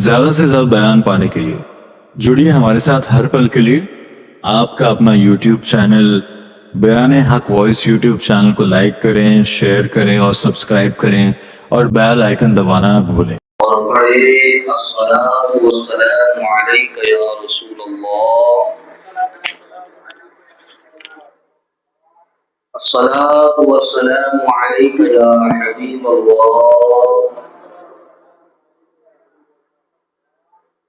زیادہ سے زیادہ بیان پانے کے لیے جڑیے ہمارے ساتھ ہر پل کے لیے۔ آپ کا اپنا یوٹیوب چینل بیان حق وائس یوٹیوب چینل کو لائک کریں، شیئر کریں اور سبسکرائب کریں اور بیل آئیکن دبانا نہ بھولیں۔ اور پڑھے الصلاۃ والسلام علیک یا رسول اللہ، الصلاۃ والسلام علیک یا حبیب اللہ،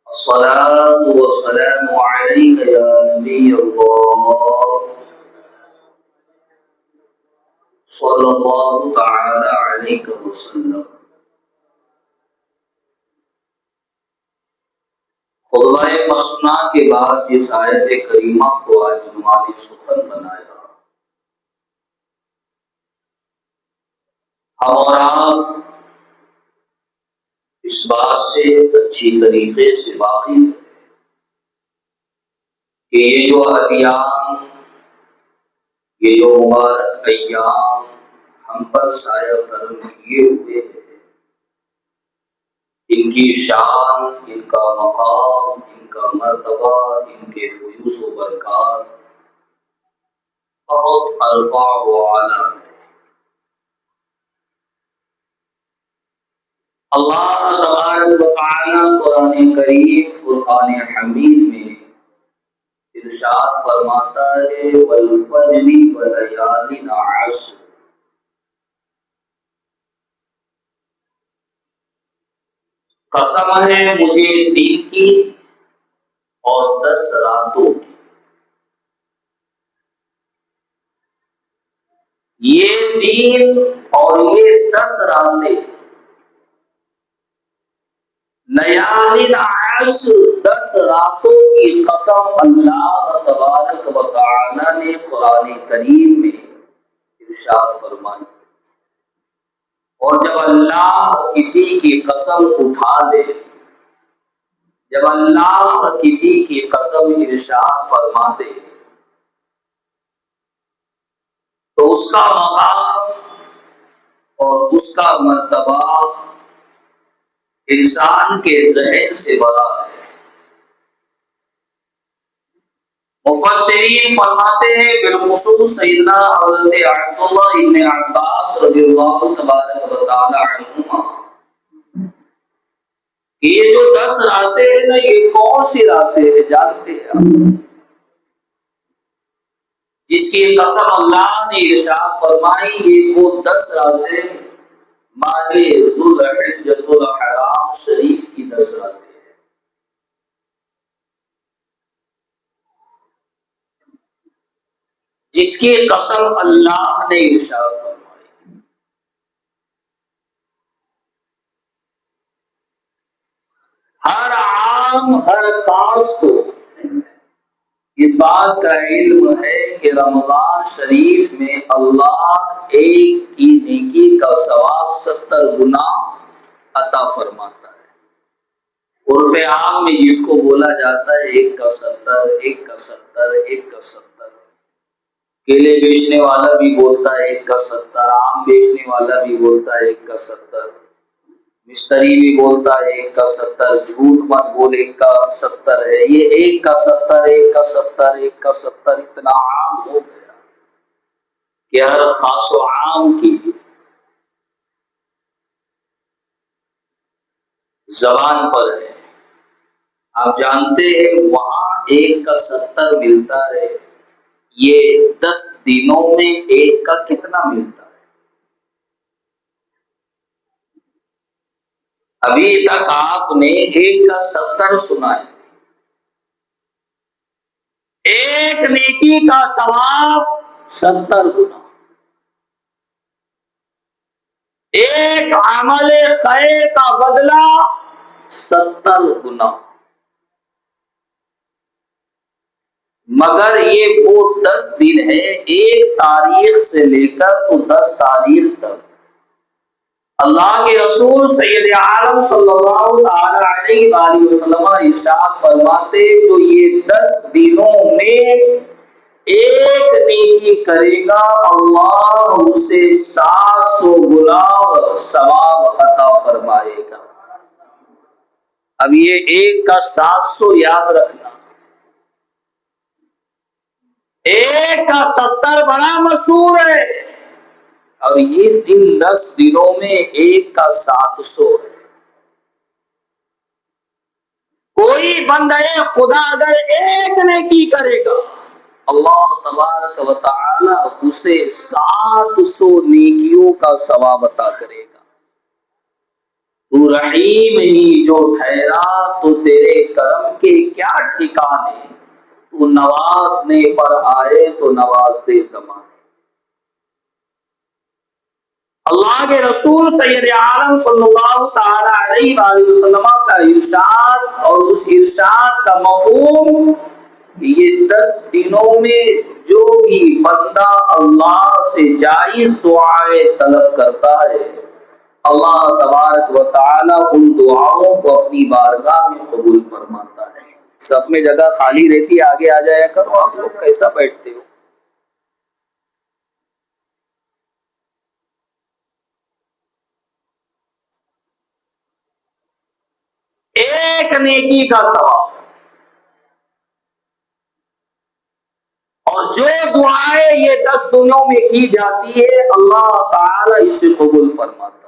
الصلاۃ والسلام علیک یا نبی اللہ، صلی اللہ تعالی علیہ وسلم۔ خطبہ مسنہ کے بعد جس آیت کریمہ کو آج عنوان سخن بنایا، ہم اور آپ اس بات سے اچھی طریقے سے واقف ہیں کہ یہ جو ادیان، یہ جو مبارک ایام ہم پر سایہ کرم کیے ہوئے ہیں، ان کی شان، ان کا مقام، ان کا مرتبہ، ان کے فیوض و برکات بہت ارفع و اعلیٰ ہے۔ اللہ تبارک و تعالی قرآن کریم فرقان حمید میں ارشاد فرماتا ہے والفجر وليال عشر، قسم ہے مجھے دن کی اور 10 راتوں کی۔ یہ دن اور یہ 10 راتیں، لیال عشر 10 راتوں کی قسم اللہ تبارک و تعالی نے قرآن کریم میں ارشاد فرمائی۔ اور جب اللہ کسی کی قسم اٹھا لے، جب اللہ کسی کی قسم ارشاد فرما دے تو اس کا مقام اور اس کا مرتبہ انسان کے ذہن سے بڑا ہے۔ مفسرین فرماتے ہیں بالخصوص سیدنا حضرت عبداللہ ابن عباس رضی اللہ تبارک و تعالی عنہما، یہ جو 10 راتیں ہیں نا، یہ کون سی راتیں ہیں جانتے ہیں آپ؟ جس کی قسم اللہ نے ارشاد فرمائی، یہ وہ 10 راتیں ماہ ذوالحجۃ الحرام شریف کی 10 راتیں ہیں۔ جس کی قسم اللہ نے ارشاد فرمائی۔ ہر عام، ہر خاص کو اس بات کا علم ہے کہ رمضان شریف میں اللہ ایک کی نیکی کا ثواب 70 گنا عطا فرماتا ہے۔ عرف عام میں جس کو بولا جاتا ہے 1 کا 70، 1 کا 70، 1 کا 70۔ کیلے بیچنے والا بھی بولتا ہے 1 کا 70، آم بیچنے والا بھی بولتا ہے 1 کا 70، مستری بھی بولتا ہے 1 کا 70۔ جھوٹ مت بول، 1 کا 70 ہے۔ یہ 1 کا 70، 1 کا 70، 1 کا 70 اتنا عام ہو گیا کہ ہر خاص و عام کی زبان پر ہے۔ آپ جانتے ہیں وہاں 1 کا 70 ملتا ہے، یہ 10 دنوں میں 1 کا کتنا ملتا ہے؟ ابھی تک آپ نے 1 کا 70 سنا ہے۔ ایک نیکی کا ثواب 70 گنا، ایک عمل خیر کا بدلہ 70 گنا۔ مگر یہ وہ 10 دن ہے، 1 تاریخ سے لے کر تو 10 تاریخ تک اللہ کے رسول سید عالم صلی اللہ تعالی علیہ وآلہ وسلم ارشاد فرماتے جو یہ 10 دنوں میں ایک نیکی کرے گا اللہ اسے 700 گنا ثواب عطا فرمائے گا۔ اب یہ 1 کا 700 یاد رکھنا، 1 کا 70 بڑا مشہور ہے، اور ان 10 دنوں میں 1 کا 700 ہے۔ کوئی بندہ خدا اگر ایک نیکی کرے گا، اللہ تبارک و تعالی اسے 700 نیکیوں کا ثواب عطا کرے گا۔ تو رحیم ہی جو ٹھہرا تو تیرے کرم کے کیا ٹھکانے، تو نوازنے پر آئے تو نواز دے زمانے۔ اللہ کے رسول سید عالم صلی اللہ تعالی علیہ وآلہ وسلم کا ارشاد، اور اس ارشاد کا مفہوم، یہ 10 دنوں میں جو بھی بندہ اللہ سے جائز دعائیں طلب کرتا ہے، اللہ تبارک و تعالی ان دعاؤں کو اپنی بارگاہ میں قبول فرماتا ہے۔ سب میں جگہ خالی رہتی، آگے آ جایا کرو، آپ لوگ کیسا بیٹھتے ہو؟ ایک نیکی کا ثواب، اور جو دعائیں یہ 10 دنوں میں کی جاتی ہے اللہ تعالی اسے قبول فرماتا ہے۔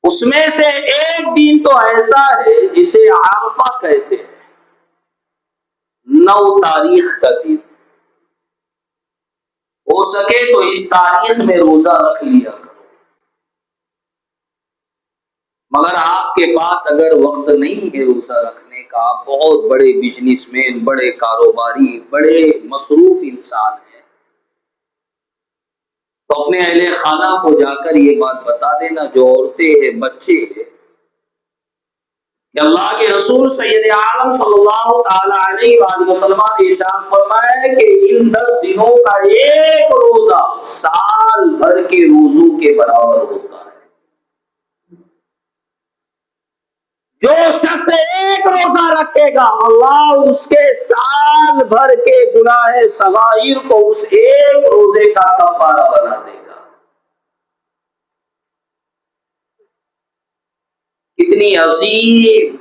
اس میں سے ایک دن تو ایسا ہے جسے عرفہ کہتے ہیں، 9 تاریخ کا دن۔ ہو سکے تو اس تاریخ میں روزہ رکھ لیا کرو، مگر آپ کے پاس اگر وقت نہیں ہے روزہ رکھنے کا، بہت بڑے بزنس مین، بڑے کاروباری، بڑے مصروف انسان ہیں، تو اپنے اہل خانہ کو جا کر یہ بات بتا دینا، جو عورتیں ہیں، بچے ہیں، کہ اللہ کے رسول سید عالم صلی اللہ تعالی علیہ وآلہ وسلم نے ارشاد فرمایا ہے کہ ان 10 دنوں کا ایک روزہ سال بھر کے روزوں کے برابر ہوتا ہے۔ جو شخص ایک روزہ رکھے گا، اللہ اس کے سال بھر کے گناہ صغائر کو اس ایک روزے کا کفارہ بنا دے گا۔ کتنی عظیم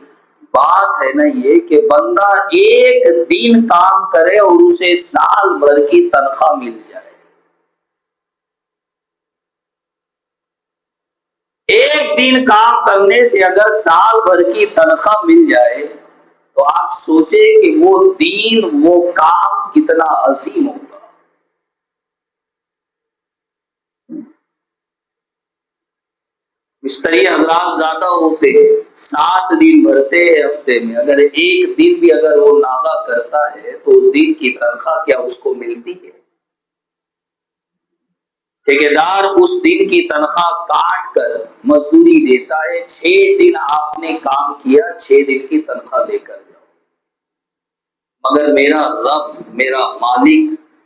بات ہے نا یہ، کہ بندہ ایک دن کام کرے اور اسے سال بھر کی تنخواہ مل جائے۔ ایک دن کام کرنے سے اگر سال بھر کی تنخواہ مل جائے تو آپ سوچیں کہ وہ دین، وہ کام کتنا عظیم ہوگا۔ مستری حضرات زیادہ ہوتے ہیں، 7 دن بھرتے ہیں ہفتے میں، اگر ایک دن بھی اگر وہ ناغہ کرتا ہے تو اس دن کی تنخواہ کیا اس کو ملتی ہے؟ ٹھیکیدار اس دن کی تنخواہ کاٹ کر مزدوری دیتا ہے، 6 دن آپ نے کام کیا، 6 دن کی تنخواہ لے کر جاؤ۔ مگر میرا رب، میرا مالک،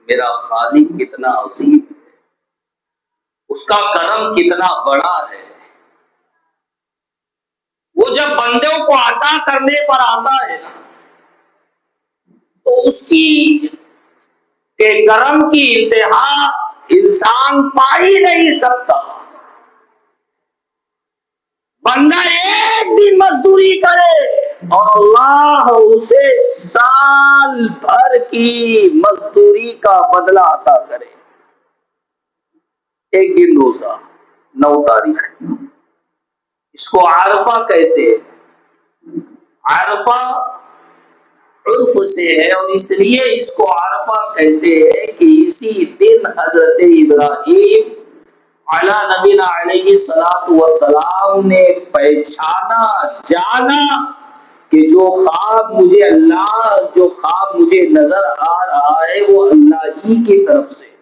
میرا خالق کتنا عظیم ہے، اس کا کرم کتنا بڑا ہے۔ وہ جب بندوں کو عطا کرنے پر آتا ہے نا، تو اس کی کہ کرم کی انتہا انسان پا ہی نہیں سکتا۔ بندہ ایک دن مزدوری کرے اور اللہ اسے سال بھر کی مزدوری کا بدلہ عطا کرے۔ ایک دن روزہ 9 تاریخ، اس کو عرفہ کہتے ہیں۔ عرفہ عرف سے ہے، اور اس لیے اس کو عرفہ کہتے ہیں کہ اسی دن حضرت ابراہیم علی نبینا علیہ الصلوۃ والسلام نے پہچانا، جانا کہ جو خواب مجھے نظر آ رہا ہے وہ اللہ ہی کی طرف سے ہے۔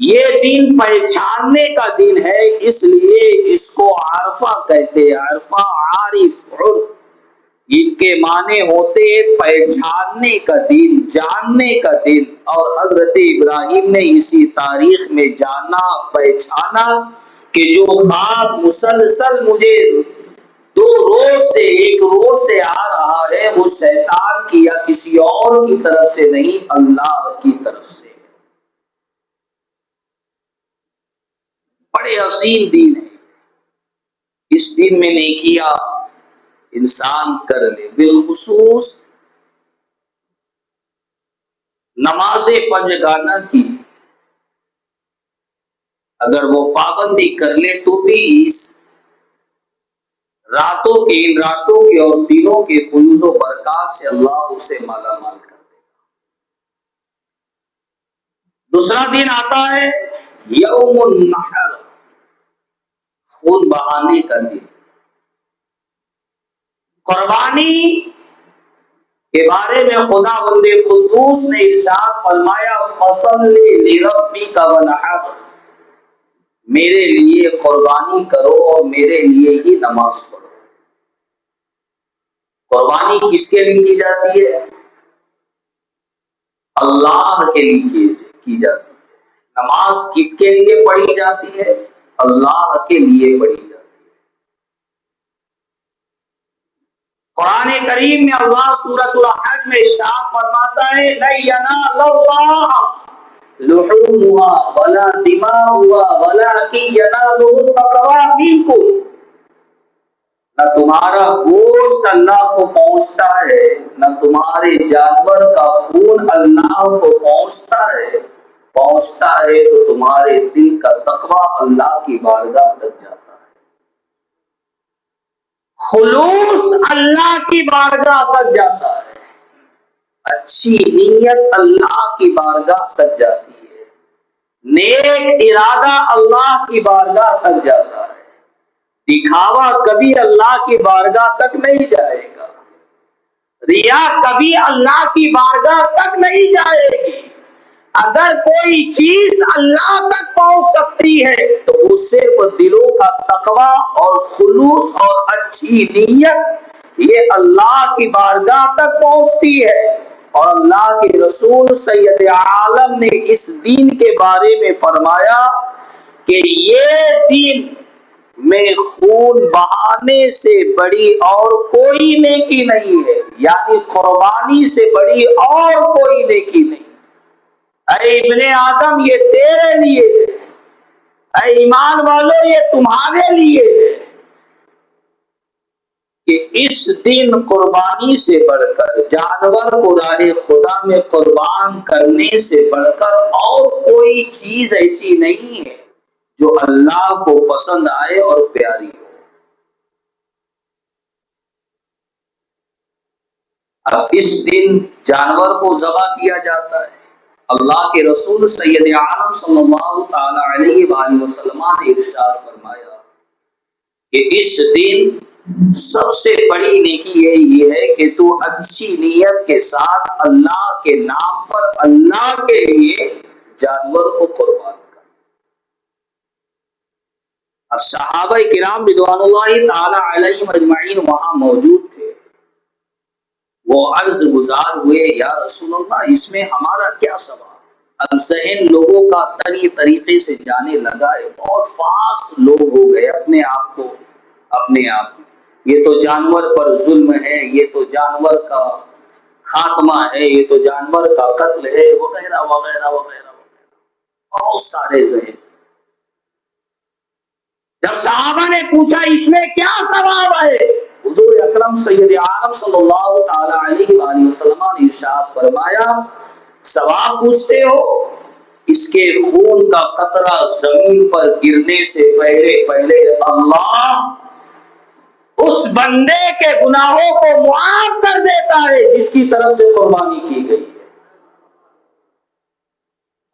یہ دن پہچاننے کا دن ہے، اس لیے اس کو عرفہ کہتے ہیں۔ عرفہ، عارف، عرف، ان کے معنی ہوتے پہچاننے کا دن، جاننے کا دن، اور حضرت ابراہیم نے اسی تاریخ میں جانا، پہچانا کہ جو خواب مسلسل مجھے 2 روز سے، 1 روز سے آ رہا ہے، وہ شیطان کی یا کسی اور کی طرف سے نہیں، اللہ کی طرف سے۔ بڑے عظیم دین ہے۔ اس دن میں نیکیاں انسان کر لے، بالخصوص نماز پنجگانہ کی اگر وہ پابندی کر لے تو بھی اس راتوں کے اور دنوں کے فیوز و برکات سے اللہ اسے مالا مال کر دے گا۔ دوسرا دن آتا ہے یوم النحر، خون بہانے کا دن۔ قربانی کے بارے میں خدا بند قدوس نے ارشاد فرمایا فصل لربک ونحر، میرے لیے قربانی کرو اور میرے لیے ہی نماز پڑھو۔ قربانی کس کے لیے کی جاتی ہے؟ اللہ کے لیے کی جاتی ہے۔ نماز کس کے لیے پڑھی جاتی ہے؟ اللہ کے لیے پڑھی جاتی ہے۔ قرآن کریم میں اللہ سورۃ الحج میں ارشاد فرماتا ہے لَن يَنَالَ اللَّهَ لُحُومُهَا وَلَا دِمَاؤُهَا وَلَٰكِن يَنَالُهُ التَّقْوَىٰ مِنكُمْ، نہ تمہارا گوشت اللہ کو پہنچتا ہے، نہ تمہارے جانور کا خون اللہ کو پہنچتا ہے تو تمہارے دل کا تقویٰ اللہ کی بارگاہ تک جاتا ہے۔ خلوص اللہ کی بارگاہ تک جاتا ہے، اچھی نیت اللہ کی بارگاہ تک جاتی ہے، نیک ارادہ اللہ کی بارگاہ تک جاتا ہے، دکھاوا کبھی اللہ کی بارگاہ تک نہیں جائے گا، ریا کبھی اللہ کی بارگاہ تک نہیں جائے گی۔ اگر کوئی چیز اللہ تک پہنچ سکتی ہے تو وہ صرف دلوں کا تقویٰ اور خلوص اور اچھی نیت، یہ اللہ کی بارگاہ تک پہنچتی ہے۔ اور اللہ کے رسول سید عالم نے اس دین کے بارے میں فرمایا کہ یہ دین میں خون بہانے سے بڑی اور کوئی نیکی نہیں ہے، یعنی قربانی سے بڑی اور کوئی نیکی نہیں۔ اے ابن آدم یہ تیرے لیے ہے، اے ایمان والو یہ تمہارے لیے ہے کہ اس دن قربانی سے بڑھ کر، جانور کو راہ خدا میں قربان کرنے سے بڑھ کر اور کوئی چیز ایسی نہیں ہے جو اللہ کو پسند آئے اور پیاری ہو۔ اب اس دن جانور کو ذبح کیا جاتا ہے۔ اللہ کے رسول سید عالم صلی اللہ تعالی علیہ وآلہ وسلم نے ارشاد فرمایا کہ اس دن سب سے بڑی نیکی یہ ہے کہ تو اچھی نیت کے ساتھ اللہ کے نام پر اللہ کے لیے جانور کو قربان کر۔ صحابہ کرام رضوان اللہ تعالی علیہم اجمعین وہاں موجود تھے، وہ عرض گزار ہوئے یا رسول اللہ اس میں ہمارا کیا ثواب؟ اب ذہن لوگوں کا طریقے سے جانے لگا ہے، بہت فاسٹ لوگ ہو گئے اپنے آپ یہ تو جانور پر ظلم ہے، یہ تو جانور کا خاتمہ ہے، یہ تو جانور کا قتل ہے، وغیرہ وغیرہ وغیرہ بہت سارے ذہن۔ جب صحابہ نے پوچھا اس میں کیا ثواب ہے، حضور اکرم سید عالم صلی اللہ تعالی علیہ وآلہ وسلم نے ارشاد فرمایا ثواب پوچھتے ہو، اس کے خون کا قطرہ زمین پر گرنے سے پہلے اللہ اس بندے کے گناہوں کو معاف کر دیتا ہے جس کی طرف سے قربانی کی گئی ہے،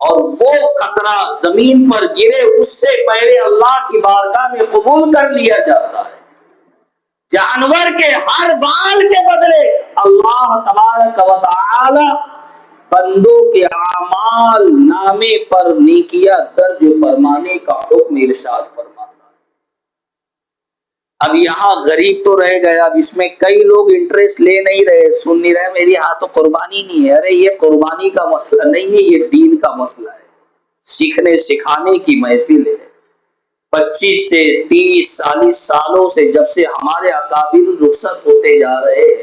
اور وہ قطرہ زمین پر گرے اس سے پہلے اللہ کی بارگاہ میں قبول کر لیا جاتا ہے۔ جانور کے ہر بال کے بدلے اللہ تبارک و تعالی بندوں کے اعمال نامے پر نیکیاں درج فرمانے کا حکم ارشاد فرماتا ہے۔ اب یہاں غریب تو رہ گیا، اب اس میں کئی لوگ انٹرسٹ لے نہیں رہے، سن نہیں رہے، میری ہاں تو قربانی نہیں ہے۔ ارے یہ قربانی کا مسئلہ نہیں ہے، یہ دین کا مسئلہ ہے، سیکھنے سکھانے کی محفل ہے۔ 25 سے 30 40 سالوں سے جب سے ہمارے اکابر رخصت ہوتے جا رہے ہیں،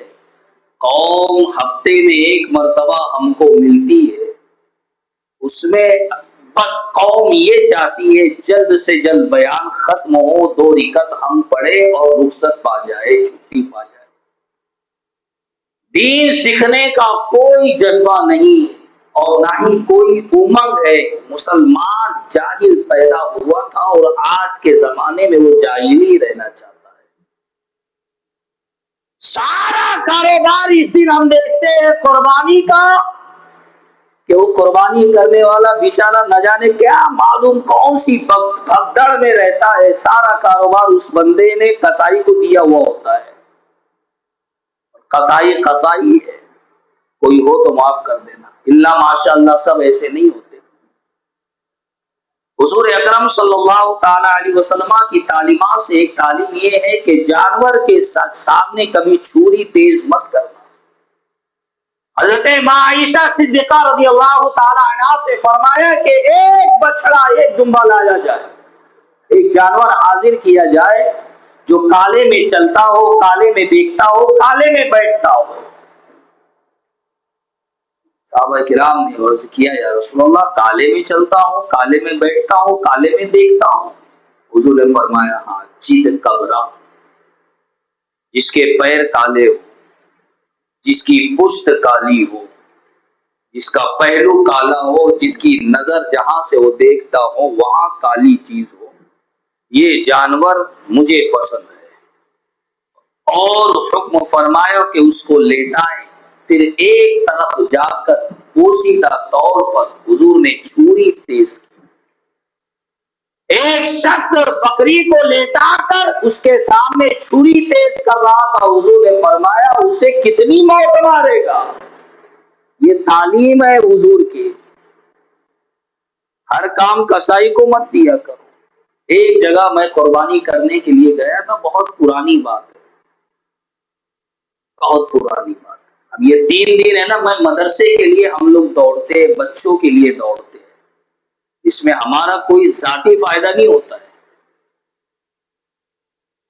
قوم ہفتے میں ایک مرتبہ ہم کو ملتی ہے، اس میں بس قوم یہ چاہتی ہے جلد سے جلد بیان ختم ہو، 2 رکعت ہم پڑھے اور رخصت پا جائے، چھٹی پا جائے۔ دین سیکھنے کا کوئی جذبہ نہیں اور نہ ہی کوئی امنگ ہے۔ مسلمان جاہل پیدا ہوا تھا اور آج کے زمانے میں وہ جاہل ہی رہنا چاہتا ہے۔ سارا کاروبار اس دن ہم دیکھتے ہیں قربانی کا، کہ وہ قربانی کرنے والا بیچارہ نہ جانے کیا معلوم کون سی بھگدڑ میں رہتا ہے، سارا کاروبار اس بندے نے قصائی کو دیا ہوا ہوتا ہے۔ قصائی قصائی ہے، کوئی ہو تو معاف کر دینا، اللہ ماشاء اللہ سب ایسے نہیں ہوتے۔ حضور اکرم صلی اللہ تعالی علیہ وسلم کی تعلیمات سے ایک تعلیم یہ ہے کہ جانور کے سامنے کبھی چھری تیز مت کرنا۔ حضرت ماں عائشہ صدیقہ رضی اللہ تعالی عنہا سے فرمایا کہ ایک بچڑا ایک دمبا لایا جائے، ایک جانور حاضر کیا جائے جو کالے میں چلتا ہو، کالے میں دیکھتا ہو، کالے میں بیٹھتا ہو۔ صحابہ کرام نے عرض کیا یا رسول اللہ کالے میں چلتا ہوں، کالے میں بیٹھتا ہوں، کالے میں دیکھتا ہوں؟ حضور نے فرمایا ہاں، چید کبرا، جس کے پیر کالے ہو، جس کی پشت کالی ہو، جس کا پہلو کالا ہو، جس کی نظر جہاں سے وہ دیکھتا ہو وہاں کالی چیز ہو، یہ جانور مجھے پسند ہے۔ اور حکم فرمایا کہ اس کو لیٹائیں، پھر ایک طرف جا کر پوشیدہ طور پر حضور نے چھری تیز کی۔ ایک شخص بکری کو لیٹا کر اس کے سامنے چھری تیز کر رہا تھا، حضور نے فرمایا اسے کتنی موت مارے گا۔ یہ تعلیم ہے حضور کی، ہر کام کسائی کو مت دیا کرو۔ ایک جگہ میں قربانی کرنے کے لیے گیا تھا، بہت پرانی بات ہے، بہت پرانی بات ہے۔ اب یہ 3 دن ہے نا، میں مدرسے کے لیے ہم لوگ دوڑتے ہیں، بچوں کے لیے دوڑتے ہیں، اس میں ہمارا کوئی ذاتی فائدہ نہیں ہوتا ہے۔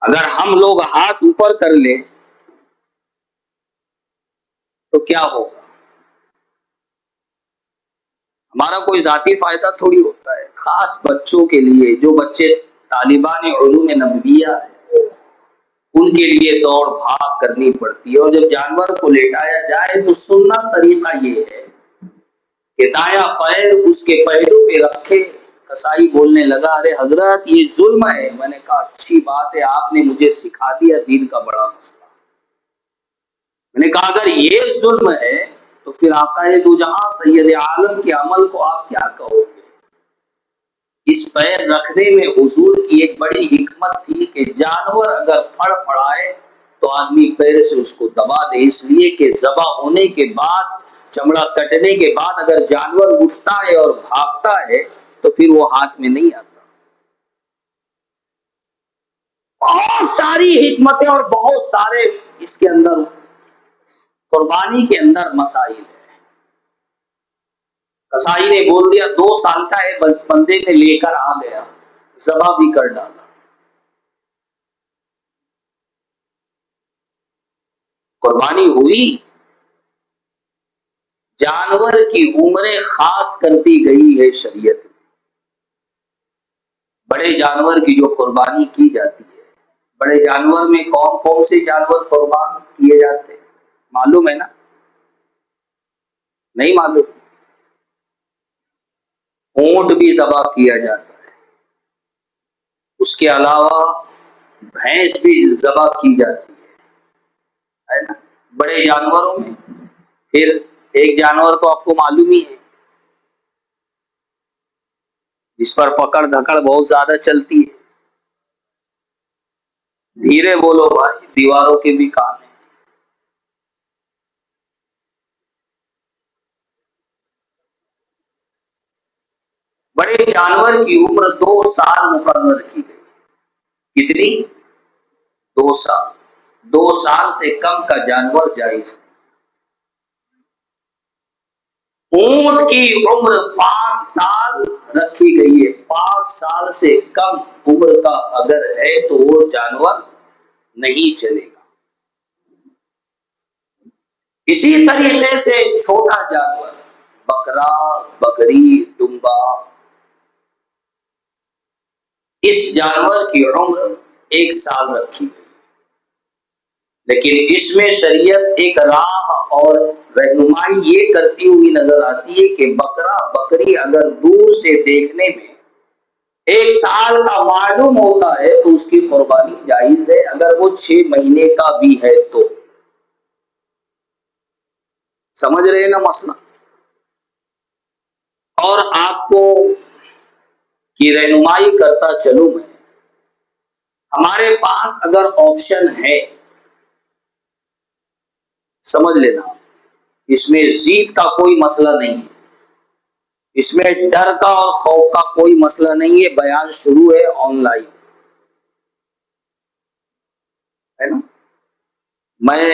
اگر ہم لوگ ہاتھ اوپر کر لیں تو کیا ہوگا؟ ہمارا کوئی ذاتی فائدہ تھوڑی ہوتا ہے، خاص بچوں کے لیے، جو بچے طالبان علوم نبویہ ہیں ان کے لیے دوڑ بھاگ کرنی پڑتی ہے۔ اور جب جانور کو لیٹایا جائے تو سنت طریقہ یہ ہے کہ دایاں پیر اس کے پیروں پہ رکھے۔ قصائی بولنے لگا ارے حضرت یہ ظلم ہے۔ میں نے کہا اچھی بات ہے، آپ نے مجھے سکھا دیا دین کا بڑا مسئلہ۔ میں نے کہا اگر یہ ظلم ہے تو پھر آقا دو جہاں سید عالم کے عمل کو آپ کیا کہو گے؟ اس پیر رکھنے میں حضور کی ایک بڑی حکمت تھی کہ جانور اگر پھڑ پھڑائے تو آدمی پیر سے اس کو دبا دے، اس لیے کہ ذبح ہونے کے بعد، چمڑا کٹنے کے بعد اگر جانور اٹھتا ہے اور بھاگتا ہے تو پھر وہ ہاتھ میں نہیں آتا۔ بہت ساری حکمتیں اور بہت سارے اس کے اندر قربانی کے اندر مسائل ہیں۔ قصائی نے بول دیا 2 سال کا ہے، بندے نے لے کر آ گیا، ذبح بھی کر ڈالا۔ قربانی ہوئی، جانور کی عمریں خاص کر دی گئی ہے شریعت میں۔ بڑے جانور کی جو قربانی کی جاتی ہے، بڑے جانور میں کون کون سے جانور قربان کیے جاتے ہیں معلوم ہے نا؟ نہیں معلوم؟ اونٹ بھی ذبح کیا جاتا ہے، اس کے علاوہ بھینس بھی ذبح کی جاتی ہے نا بڑے جانوروں میں۔ پھر ایک جانور تو آپ کو معلوم ہی ہے جس پر پکڑ دھکڑ بہت زیادہ چلتی ہے، دھیرے بولو بھائی، دیواروں کے بھی کام ہے۔ بڑے جانور کی عمر 2 سال مقرر کی گئی۔ کتنی؟ 2 سال۔ 2 سال سے کم کا جانور جائز ہے۔ اونٹ کی عمر 5 سال رکھی گئی ہے، 5 سال سے کم عمر کا اگر ہے تو وہ جانور نہیں چلے گا۔ اسی طریقے سے چھوٹا جانور، بکرا، بکری، دمبا، اس جانور کی عمر 1 سال رکھی گئی، لیکن اس میں شریعت ایک راہ اور رہنمائی یہ کرتی ہوئی نظر آتی ہے کہ بکرا بکری اگر دور سے دیکھنے میں 1 سال کا معلوم ہوتا ہے تو اس کی قربانی جائز ہے، اگر وہ 6 مہینے کا بھی ہے تو۔ سمجھ رہے ہیں نا مسئلہ؟ اور آپ کو کی رہنمائی کرتا چلوں میں، ہمارے پاس اگر آپشن ہے، سمجھ لینا، اس میں ضد کا کوئی مسئلہ نہیں ہے، اس میں ڈر کا اور خوف کا کوئی مسئلہ نہیں ہے، بیان شروع ہے آن لائن، ہے نا۔ میں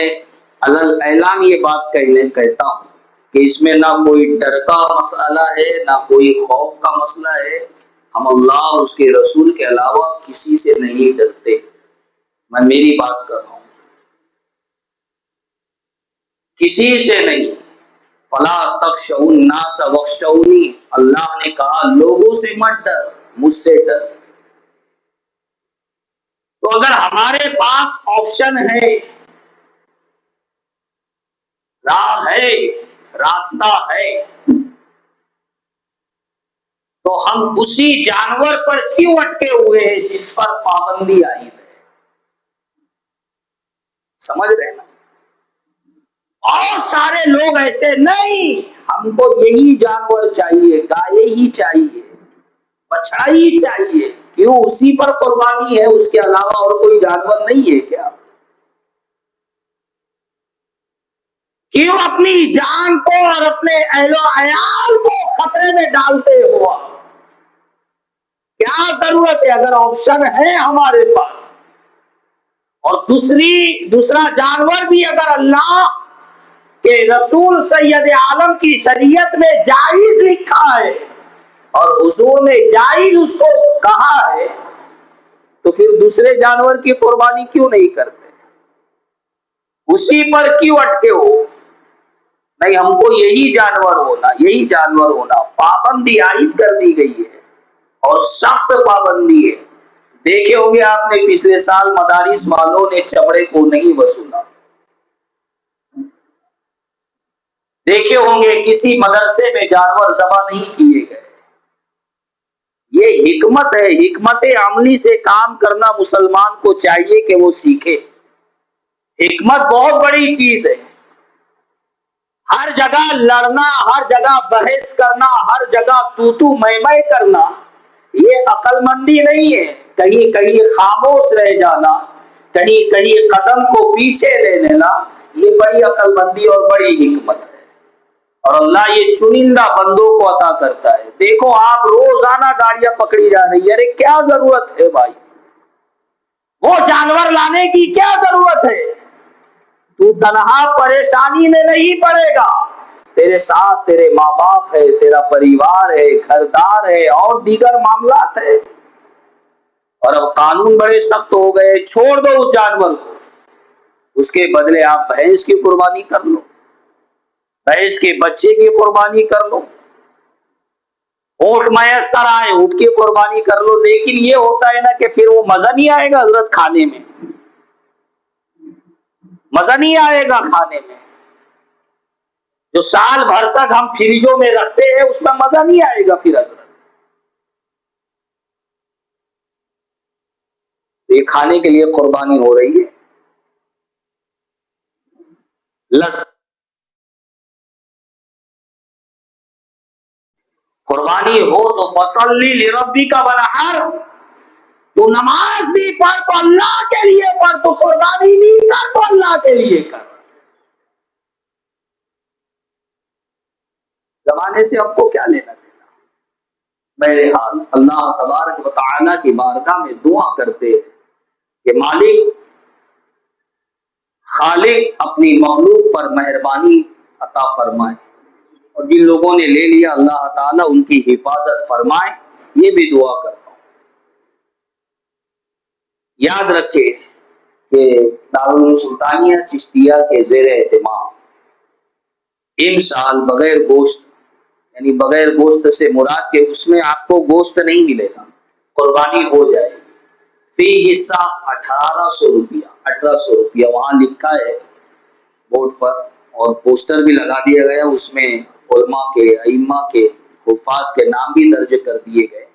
علل اعلان یہ بات کہتا ہوں کہ اس میں نہ کوئی ڈر کا مسئلہ ہے، نہ کوئی خوف کا مسئلہ ہے، ہم اللہ اور اس کے رسول کے علاوہ کسی سے نہیں ڈرتے، میں میری بات کر رہا ہوں، کسی سے نہیں۔ فلا تخشوا الناس واخشونی، اللہ نے کہا لوگوں سے مت ڈر، مجھ سے ڈر۔ تو اگر ہمارے پاس آپشن ہے، راہ ہے، راستہ ہے، تو ہم اسی جانور پر کیوں اٹکے ہوئے ہیں جس پر پابندی آئی ہے؟ سمجھ رہے نا؟ اور سارے لوگ ایسے نہیں، ہم کو یہی جانور چاہیے، گائے ہی چاہیے، بچڑا ہی چاہیے، کیوں؟ اسی پر قربانی ہے، اس کے علاوہ اور کوئی جانور نہیں ہے کیا؟ کیوں اپنی جان کو اور اپنے اہل و عیال کو خطرے میں ڈالتے ہو؟ کیا ضرورت ہے اگر آپشن ہے ہمارے پاس؟ اور دوسرا جانور بھی اگر اللہ کہ رسول سید عالم کی شریعت میں جائز لکھا ہے اور حضور نے جائز اس کو کہا ہے، تو پھر دوسرے جانور کی قربانی کیوں نہیں کرتے؟ اسی پر کیوں اٹکے ہو؟ نہیں، ہم کو یہی جانور ہونا، پابندی عائد کر دی گئی ہے اور سخت پابندی ہے۔ دیکھے ہوں گے آپ نے پچھلے سال مدارس والوں نے چمڑے کو نہیں وصولا، دیکھے ہوں گے کسی مدرسے میں جانور ذبح نہیں کیے گئے۔ یہ حکمت ہے، حکمت عملی سے کام کرنا مسلمان کو چاہیے کہ وہ سیکھے۔ حکمت بہت بڑی چیز ہے، ہر جگہ لڑنا، ہر جگہ بحث کرنا، ہر جگہ تو میں کرنا، یہ عقل مندی نہیں ہے۔ کہیں کہیں خاموش رہ جانا، کہیں کہیں قدم کو پیچھے لے لینا، یہ بڑی عقل مندی اور بڑی حکمت ہے، اور اللہ یہ چنندہ بندوں کو عطا کرتا ہے۔ دیکھو آپ روزانہ گاڑیاں پکڑی جا رہی ہے، ارے کیا ضرورت ہے بھائی؟ وہ جانور لانے کی کیا ضرورت ہے؟ تو تنہا پریشانی میں نہیں پڑے گا، تیرے ساتھ تیرے ماں باپ ہے، تیرا پریوار ہے، گھردار ہے، اور دیگر معاملات ہے۔ اور اب قانون بڑے سخت ہو گئے، چھوڑ دو اس جانور کو، اس کے بدلے آپ بھینس کی قربانی کر لو، بھینس کے بچے کی قربانی کر لو، اونٹ میسر آئے اونٹ کی قربانی کر لو۔ لیکن یہ ہوتا ہے نا کہ پھر وہ مزہ نہیں آئے گا حضرت کھانے میں، مزہ نہیں آئے گا کھانے میں، جو سال بھر تک ہم فریجوں میں رکھتے ہیں اس میں مزہ نہیں آئے گا پھر حضرت۔ یہ کھانے کے لیے قربانی ہو رہی ہے۔ قربانی ہو تو فصلی لربی کا ونحر، تو نماز بھی پڑھ تو اللہ کے لیے پڑھ، تو قربانی بھی کر تو اللہ کے لیے کر۔ زمانے سے اب کو کیا لینا دینا؟ میرے حال اللہ تبارک و تعالی کی بارگاہ میں دعا کرتے کہ مالک خالق اپنی مخلوق پر مہربانی عطا فرمائے، اور جن لوگوں نے لے لیا اللہ تعالیٰ ان کی حفاظت فرمائے، یہ بھی دعا کرتا ہوں۔ یاد رکھے کہ دارالعلوم سلطانیہ چشتیہ کے زیر اہتمام ان سال بغیر گوشت، یعنی بغیر گوشت سے مراد کہ اس میں آپ کو گوشت نہیں ملے گا، قربانی ہو جائے گی۔ فی حصہ 1800 روپیہ، 1800 روپیہ وہاں لکھا ہے بورڈ پر، اور پوسٹر بھی لگا دیا گیا، اس میں علماء کے، ائمہ کے، حفاظ کے نام بھی درج کر دیے گئے۔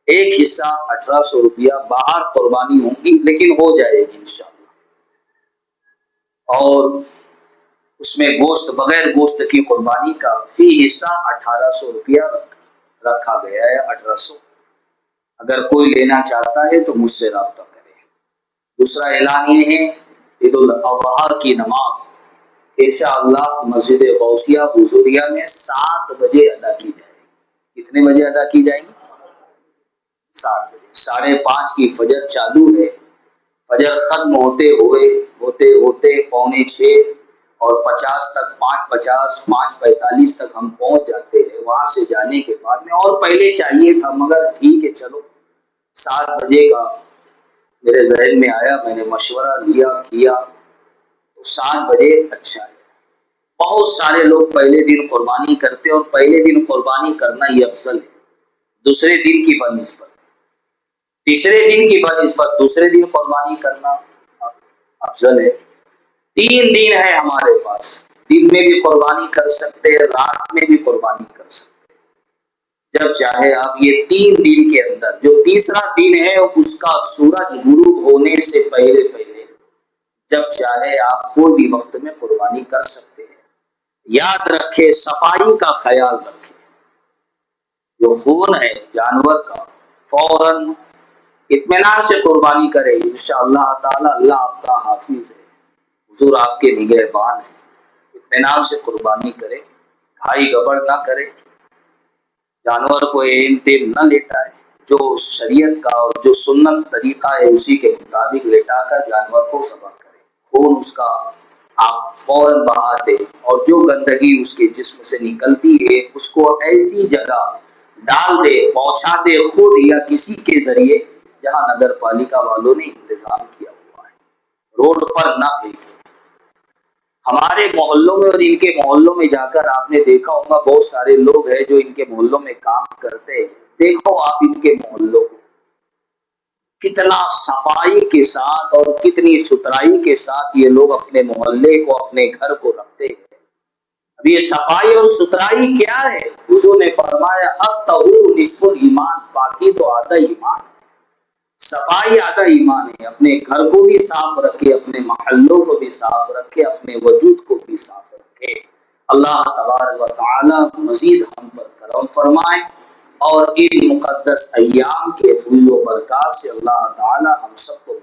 ایک حصہ 1800 روپیہ باہر قربانی ہوں گی، لیکن ہو جائے گی انشاءاللہ۔ اور اس میں گوشت، بغیر گوشت کی قربانی کا فی حصہ 1800 روپیہ رکھا گیا ہے، 1800۔ اگر کوئی لینا چاہتا ہے تو مجھ سے رابطہ کرے۔ دوسرا اعلان یہ ہے، عید الاضحیٰ کی نماز انشاءاللہ مسجد غوثیہ حضوریہ میں 7 بجے ادا کی جائے گی۔ کتنے بجے ادا کی جائے گی؟ 7 بجے۔ 5:30 کی فجر چالو ہے، فجر ختم ہوتے ہوتے 5:45 اور 50 تک، 5:50 5:45 تک ہم پہنچ جاتے ہیں۔ وہاں سے جانے کے بعد میں اور پہلے چاہیے تھا، مگر ٹھیک ہے چلو 7 بجے کا میرے ذہن میں آیا، میں نے مشورہ لیا کیا تو 7 بجے اچھا ہے۔ بہت سارے لوگ پہلے دن قربانی کرتے، اور پہلے دن قربانی کرنا یہ افضل ہے دوسرے دن کی بنسبت، تیسرے دن کی بنسبت دوسرے دن قربانی کرنا افضل ہے۔ 3 دن ہے ہمارے پاس، دن میں بھی قربانی کر سکتے ہیں، رات میں بھی قربانی کر سکتے ہیں، جب چاہے آپ۔ یہ 3 دن کے اندر جو تیسرا دن ہے اس کا سورج غروب ہونے سے پہلے جب چاہے آپ کوئی بھی وقت میں قربانی کر سکتے ہیں۔ یاد رکھے، صفائی کا خیال رکھے، جو خون ہے جانور کا فوراً اطمینان سے قربانی کرے، انشاءاللہ تعالی اللہ آپ کا حافظ ہے، حضور آپ کے نگہبان ہے۔ اطمینان سے قربانی کرے، گھائی گبڑ نہ کرے، جانور کو این تین نہ لیٹائے، جو شریعت کا اور جو سنت طریقہ ہے اسی کے مطابق لیٹا کر جانور کو ذبح کرے۔ خون اس کا آپ فوراً بہا دے، اور جو گندگی اس کے جسم سے نکلتی ہے اس کو ایسی جگہ ڈال دے، پہنچا دے خود یا کسی کے ذریعے جہاں نگر پالیکا والوں نے انتظام کیا ہوا ہے، روڈ پر نہ پھینکے۔ ہمارے محلوں میں اور ان کے محلوں میں جا کر آپ نے دیکھا ہوگا، بہت سارے لوگ ہیں جو ان کے محلوں میں کام کرتے ہیں، دیکھو آپ ان کے محلوں کو کتنا صفائی کے ساتھ اور کتنی ستھرائی کے ساتھ یہ لوگ اپنے محلے کو، اپنے گھر کو رکھتے ہیں۔ اب یہ صفائی اور ستھرائی کیا ہے؟ حضور نے فرمایا الطہور نصف الایمان، پاکی تو آدھا ایمان ہے، صفائی آدھا ایمان ہے۔ اپنے گھر کو بھی صاف رکھے، اپنے محلوں کو بھی صاف رکھے، اپنے وجود کو بھی صاف رکھے۔ اللہ تبارک و تعالی مزید ہم پر کرم فرمائے، اور ان مقدس ایام کے فیض و برکات سے اللہ تعالی ہم سب کو